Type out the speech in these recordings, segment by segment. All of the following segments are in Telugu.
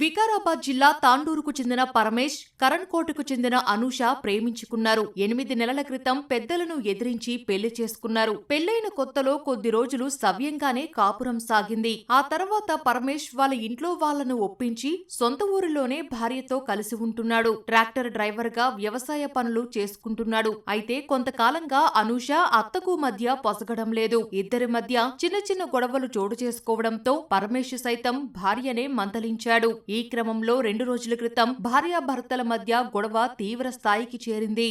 వికారాబాద్ జిల్లా తాండూరుకు చెందిన పరమేష్, కరణ్కోటకు చెందిన అనూష ప్రేమించుకున్నారు. 8 నెలల క్రితం పెద్దలను ఎదిరించి పెళ్లి చేసుకున్నారు. పెళ్లైన కొత్తలో కొద్ది రోజులు సవ్యంగానే కాపురం సాగింది. ఆ తర్వాత పరమేష్ వాళ్ళ ఇంట్లో వాళ్లను ఒప్పించి సొంత ఊరిలోనే భార్యతో కలిసి ఉంటున్నాడు. ట్రాక్టర్ డ్రైవర్ గా వ్యవసాయ పనులు చేసుకుంటున్నాడు. అయితే కొంతకాలంగా అనూష అత్తకు మధ్య పొసగడం లేదు. ఇద్దరి మధ్య చిన్న చిన్న గొడవలు చోటు చేసుకోవడంతో పరమేష్ సైతం భార్యనే మందలించాడు. ఈ క్రమంలో 2 రోజుల క్రితం భార్యాభర్తల మధ్య గొడవ తీవ్ర స్థాయికి చేరింది.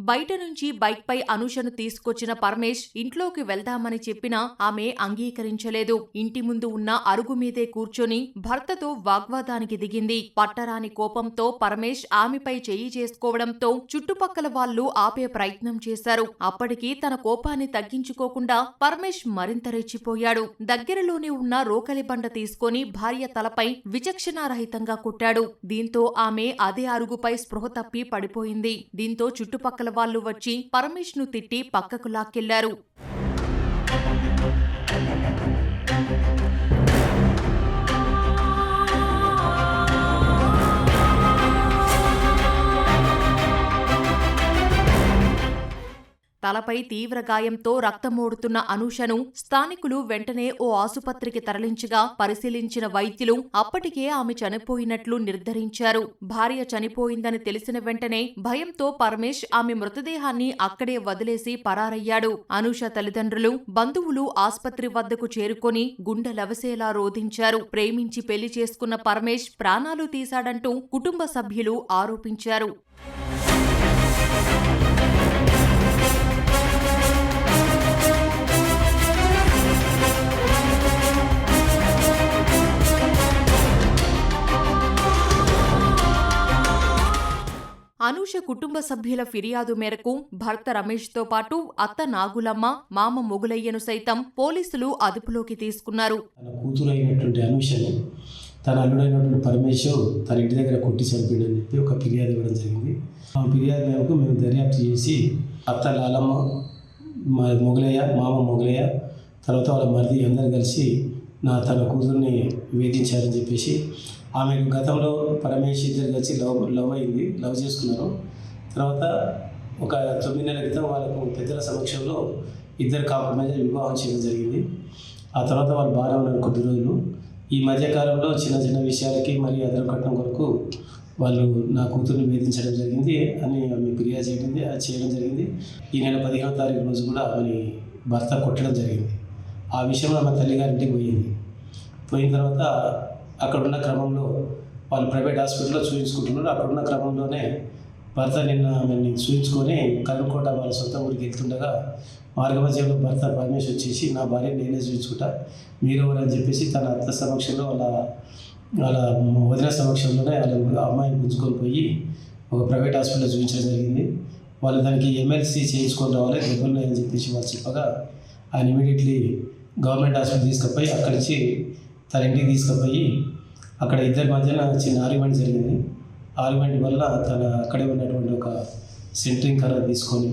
బయట నుంచి బైక్ పై అనూషను తీసుకొచ్చిన పరమేష్ ఇంట్లోకి వెళ్దామని చెప్పినా ఆమె అంగీకరించలేదు. ఇంటి ముందు ఉన్న అరుగు మీదే కూర్చొని భర్తతో వాగ్వాదానికి దిగింది. పట్టరాని కోపంతో పరమేష్ ఆమెపై చెయ్యి చేసుకోవడంతో చుట్టుపక్కల వాళ్లు ఆపే ప్రయత్నం చేశారు. అప్పటికి తన కోపాన్ని తగ్గించుకోకుండా పరమేష్ మరింత రెచ్చిపోయాడు. దగ్గరలోనే ఉన్న రోకలి బండ తీసుకొని భార్య తలపై విచక్షణారహితంగా కొట్టాడు. దీంతో ఆమె అదే అరుగుపై స్పృహ తప్పి పడిపోయింది. దీంతో చుట్టుపక్కల వాళ్లు వచ్చి పరమేష్ ను తిట్టి పక్కకు లాక్కెళ్లారు. తలపై తీవ్ర గాయంతో రక్తమోడుతున్న అనూషను స్థానికులు వెంటనే ఓ ఆసుపత్రికి తరలించగా పరిశీలించిన వైద్యులు అప్పటికే ఆమె చనిపోయినట్లు నిర్ధారించారు. భార్య చనిపోయిందని తెలిసిన వెంటనే భయంతో పరమేష్ ఆమె మృతదేహాన్ని అక్కడే వదిలేసి పరారయ్యాడు. అనూష తల్లిదండ్రులు, బంధువులు ఆస్పత్రి వద్దకు చేరుకొని గుండెలవసేలా రోధించారు. ప్రేమించి పెళ్లి చేసుకున్న పరమేష్ ప్రాణాలు తీశాడంటూ కుటుంబ సభ్యులు ఆరోపించారు. అనూష కుటుంబ సభ్యుల ఫిర్యాదు మేరకు భర్త రమేష్తో పాటు అత్త నాగులమ్మ, మామ మొగులయ్యను సైతం పోలీసులు అదుపులోకి తీసుకున్నారు. తన కూతురు అయినటువంటి అనూషని తన అల్లుడైనటువంటి పరమేష్ తన ఇంటి దగ్గర కొట్టి చనిపోయిందని చెప్పి ఒక ఫిర్యాదు ఇవ్వడం జరిగింది. ఆ ఫిర్యాదు మేరకు మేము దర్యాప్తు చేసి అత్త లాలమ్మ, మొగలయ్య, మామ మొగలయ్య, తర్వాత వాళ్ళ మరిది అందరు కలిసి తన కూతుర్ని వేధించారని చెప్పేసి ఆమె గతంలో పరమేష్ ఇద్దరు కలిసి లవ్ చేసుకున్నారు. తర్వాత ఒక 9 నెలల క్రితం వాళ్ళకు పెద్దల సమక్షంలో ఇద్దరు కాంప్రమైజ్ వివాహం చేయడం జరిగింది. ఆ తర్వాత వాళ్ళు బాగా ఉన్నారు కొద్ది రోజులు. ఈ మధ్యకాలంలో చిన్న చిన్న విషయాలకి మరి అదనం కట్టడం కొరకు వాళ్ళు నా కూతుర్ని వేధించడం జరిగింది అని ఆమె ఫిర్యాదు చేయడం జరిగింది. ఈ నెల 15వ తారీఖు రోజు కూడా ఆమెని భర్త కొట్టడం జరిగింది. ఆ విషయంలో ఆమె తల్లిగారింటికి పోయింది. పోయిన తర్వాత అక్కడున్న క్రమంలో వాళ్ళు ప్రైవేట్ హాస్పిటల్లో చూపించుకుంటున్నారు. అక్కడున్న క్రమంలోనే భర్త నిన్న ఆమెని చూపించుకొని కనుకోట వాళ్ళ సొంత ఊరికి వెళ్తుండగా మార్గమధ్యంలో భర్త పరమేష్ వచ్చేసి నా భార్య నేనే చూపించుకుంటా, మీరెవరు అని చెప్పేసి తన అత్త సమక్షంలో వాళ్ళ వదిన సమక్షంలోనే వాళ్ళ అమ్మాయిని గుంజుకొని పోయి ఒక ప్రైవేట్ హాస్పిటల్లో చూపించడం జరిగింది. వాళ్ళు దానికి ఎమ్మెల్సీ చేయించుకొని రావాలి దెబ్బలు అని చెప్పేసి వాళ్ళు చెప్పగా ఆయన ఇమీడియట్లీ గవర్నమెంట్ హాస్పిటల్ తీసుకుపోయి అక్కడి నుంచి తన ఇంటికి తీసుకుపోయి అక్కడ ఇద్దరి మధ్యన చిన్న ఆర్గ్యుమెంట్ జరిగింది. ఆర్గ్యుమెంట్ వల్ల తన అక్కడే ఉన్నటువంటి ఒక సెంట్రింగ్ కర్ర తీసుకొని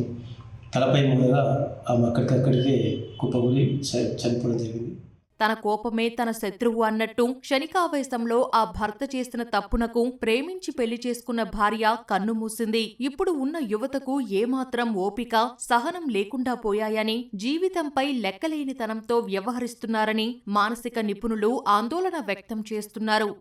తలపై ముందుగా ఆమె అక్కడికక్కడికే కుప్పకూలి చనిపోవడం జరిగింది. తన కోపమే తన శత్రువు అన్నట్టు క్షణికావేశంలో ఆ భర్త చేసిన తప్పునకు ప్రేమించి పెళ్లి చేసుకున్న భార్య కన్నుమూసింది. ఇప్పుడు ఉన్న యువతకు ఏమాత్రం ఓపిక, సహనం లేకుండా పోయాయని, జీవితంపై లెక్కలేనితనంతో వ్యవహరిస్తున్నారని మానసిక నిపుణులు ఆందోళన వ్యక్తం చేస్తున్నారు.